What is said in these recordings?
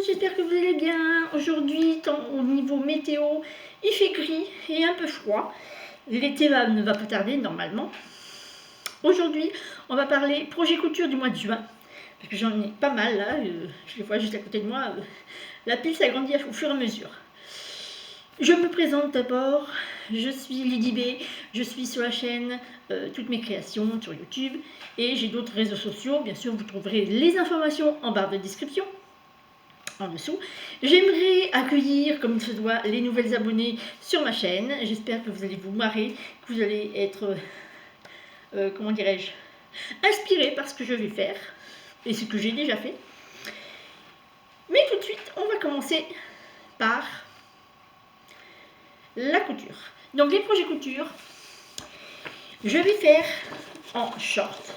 j'espère que vous allez bien. Aujourd'hui, au niveau météo, il fait gris et un peu froid. L'été ne va pas tarder normalement. Aujourd'hui, on va parler projet couture du mois de juin. Parce que j'en ai pas mal là, je les vois juste à côté de moi. La pile s'agrandit au fur et à mesure. Je me présente d'abord, je suis Lydie B, je suis sur la chaîne toutes mes créations sur YouTube et j'ai d'autres réseaux sociaux. Bien sûr, vous trouverez les informations en barre de description en dessous. J'aimerais accueillir, comme il se doit, les nouvelles abonnés sur ma chaîne. J'espère que vous allez vous marrer, que vous allez être, comment dirais-je, inspiré par ce que je vais faire et ce que j'ai déjà fait. Mais tout de suite, on va commencer par la couture. Donc les projets couture, je vais faire en short,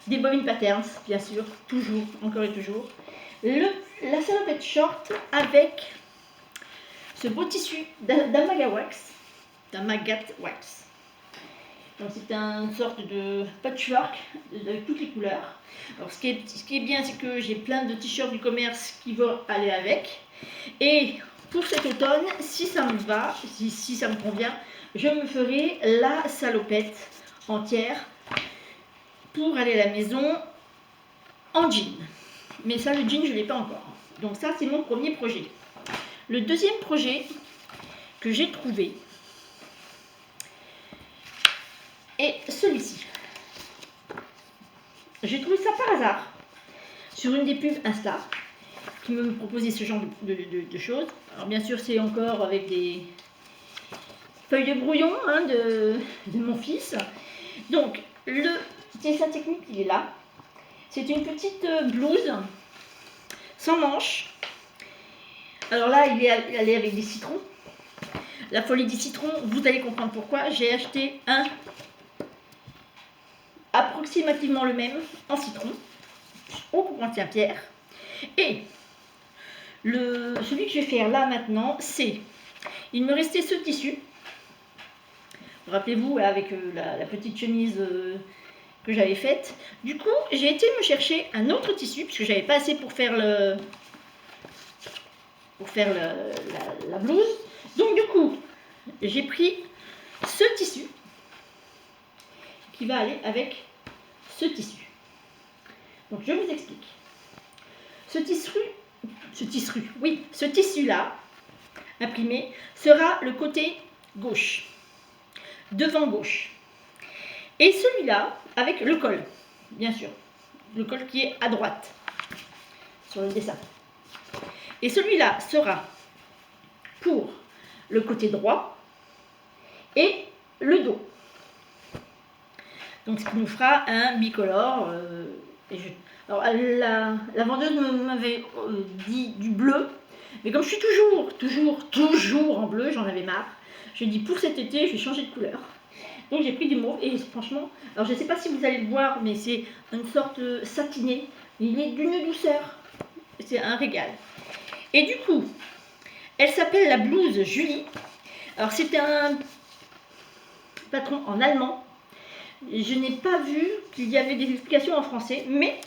des bobines patterns, bien sûr, toujours, encore et toujours. La salopette short avec ce beau tissu d'Amaga Wax, Wax. Donc c'est une sorte de patchwork de toutes les couleurs. Alors ce qui est bien, c'est que j'ai plein de t-shirts du commerce qui vont aller avec. Et pour cet automne, si ça me va, si ça me convient, je me ferai la salopette entière pour aller à la maison en jean. Mais ça, le jean, je ne l'ai pas encore. Donc ça, c'est mon premier projet. Le deuxième projet que j'ai trouvé est celui-ci. J'ai trouvé ça par hasard sur une des pubs Insta qui me proposait ce genre de choses. Alors bien sûr, c'est encore avec des feuilles de brouillon de mon fils. Donc, le dessin technique, il est là. C'est une petite blouse sans manches. Alors là, il est allé avec des citrons. La folie des citrons, vous allez comprendre pourquoi. J'ai acheté un approximativement le même en citron au Courantien-Pierre. Et celui que je vais faire là maintenant, c'est, il me restait ce tissu. Rappelez-vous, avec la petite chemise que j'avais faite. Du coup, j'ai été me chercher un autre tissu, puisque j'avais pas assez pour faire la blouse. Donc du coup, j'ai pris ce tissu qui va aller avec ce tissu. Donc je vous explique. Ce tissu-là, imprimé, sera le côté gauche, devant gauche. Et celui-là, avec le col, bien sûr. Le col qui est à droite, sur le dessin. Et celui-là sera pour le côté droit et le dos. Donc ce qui nous fera un bicolore. Alors la vendeuse m'avait dit du bleu, mais comme je suis toujours en bleu, j'en avais marre. J'ai dit pour cet été, je vais changer de couleur. Donc j'ai pris du mauve et franchement, alors je ne sais pas si vous allez le voir, mais c'est une sorte satiné. Il est d'une douceur. C'est un régal. Et du coup, elle s'appelle la blouse Julie. Alors c'est un patron en allemand. Je n'ai pas vu qu'il y avait des explications en français, mais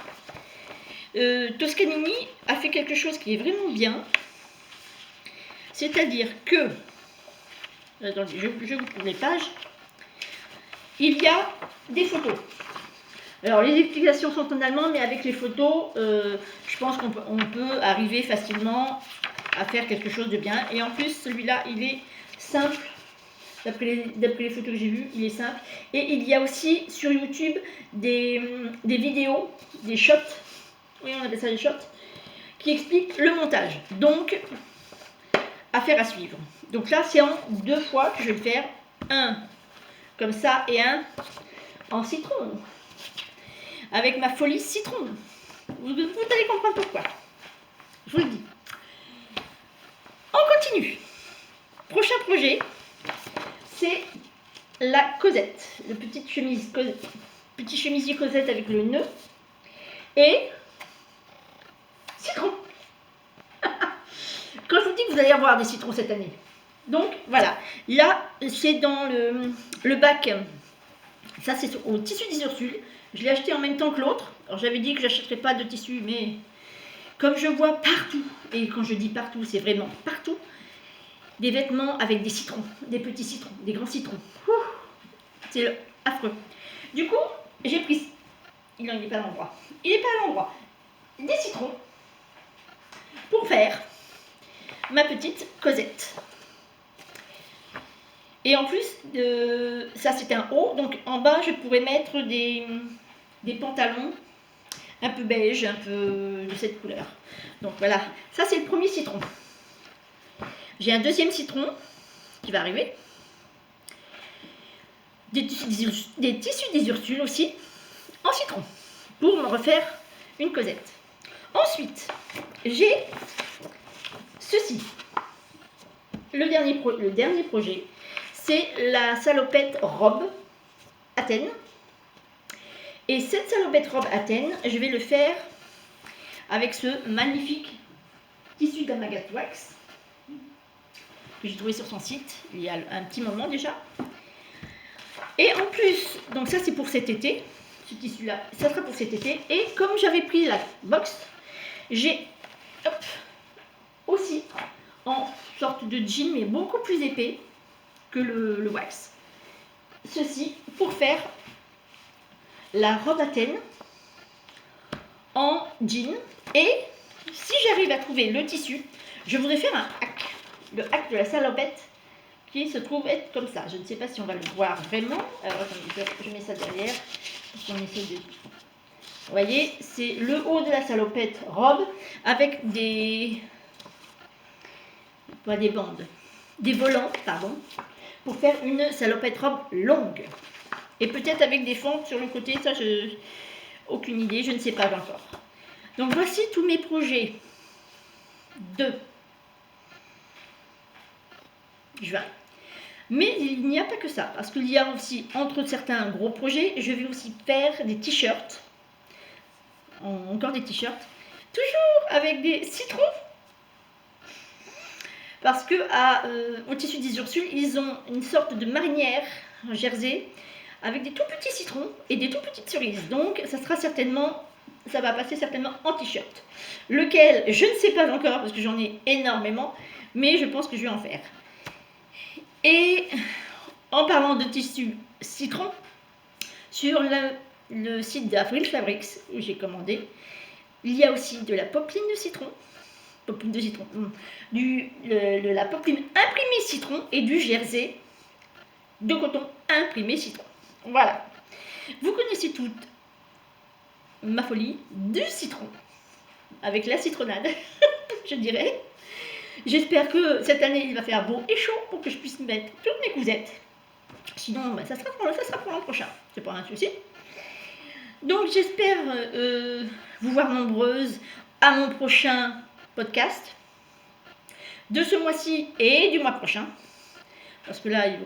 Toscanini a fait quelque chose qui est vraiment bien. C'est-à-dire que, attendez, je vous trouve les pages. Il y a des photos. Alors les explications sont en allemand, mais avec les photos, je pense qu'on peut arriver facilement à faire quelque chose de bien. Et en plus, celui-là, il est simple. D'après les photos que j'ai vues, il est simple. Et il y a aussi sur YouTube des vidéos, des shots, oui on appelle ça des shots, qui expliquent le montage. Donc, affaire à suivre. Donc là, c'est en 2 fois que je vais faire un comme ça et un en citron. Avec ma folie citron. Vous allez comprendre pourquoi. Je vous le dis. On continue. Prochain projet, c'est la Cosette. Le petit chemisier Cosette avec le nœud. Et citron. Quand je vous dis que vous allez avoir des citrons cette année. Donc voilà. Là, c'est dans le bac. Ça, c'est au tissu des Ursules. Je l'ai acheté en même temps que l'autre. Alors, j'avais dit que je n'achèterais pas de tissu, mais comme je vois partout et quand je dis partout, c'est vraiment partout, des vêtements avec des citrons, des petits citrons, des grands citrons. C'est affreux. Du coup, j'ai pris... Il n'est pas à l'endroit. Il n'est pas à l'endroit. Des citrons pour faire ma petite Cosette. Et en plus, ça c'est un haut, donc en bas je pourrais mettre des pantalons un peu beige, un peu de cette couleur. Donc voilà, ça c'est le premier citron. J'ai un deuxième citron qui va arriver. Des tissus des Ursules aussi, en citron, pour me refaire une Cosette. Ensuite, j'ai ceci. Le dernier projet, c'est la salopette robe Athènes. Et cette salopette robe Athènes, je vais le faire avec ce magnifique tissu d'Amagat Wax que j'ai trouvé sur son site il y a un petit moment déjà. Et en plus, donc ça c'est pour cet été, ce tissu là, ça sera pour cet été. Et comme j'avais pris la box, j'ai aussi en sorte de jean mais beaucoup plus épais que le wax. Ceci pour faire la robe Athènes en jean. Et si j'arrive à trouver le tissu, je voudrais faire un hack. Le hack de la salopette qui se trouve être comme ça. Je ne sais pas si on va le voir vraiment. Alors attendez, je mets ça derrière. On essaie de... Vous voyez, c'est le haut de la salopette robe avec des bandes, des volants, pardon, pour faire une salopette robe longue. Et peut-être avec des fentes sur le côté, ça, aucune idée, je ne sais pas encore. Donc voici tous mes projets de juin. Mais il n'y a pas que ça, parce qu'il y a aussi, entre certains gros projets, je vais aussi faire des t-shirts. Encore des t-shirts. Toujours avec des citrons. Parce que au tissu des Ursules, ils ont une sorte de marinière en jersey avec des tout petits citrons et des tout petites cerises. Donc ça va passer certainement en t-shirt. Lequel, je ne sais pas encore parce que j'en ai énormément, mais je pense que je vais en faire. Et en parlant de tissu citron, sur le site d'Avril Fabrics où j'ai commandé, il y a aussi de la popeline de citron. La popeline imprimée citron et du jersey de coton imprimé citron. Voilà. Vous connaissez toutes ma folie du citron avec la citronnade, je dirais. J'espère que cette année il va faire beau et chaud pour que je puisse mettre toutes mes cousettes. Sinon, ça sera pour l'an prochain. C'est pas un souci. Donc j'espère vous voir nombreuses à mon prochain podcast de ce mois-ci et du mois prochain, parce que là il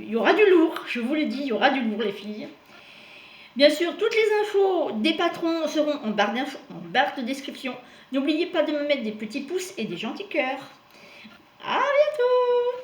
y aura du lourd, je vous l'ai dit, il y aura du lourd les filles. Bien sûr, toutes les infos des patrons seront en barre de description. N'oubliez pas de me mettre des petits pouces et des gentils cœurs. À bientôt.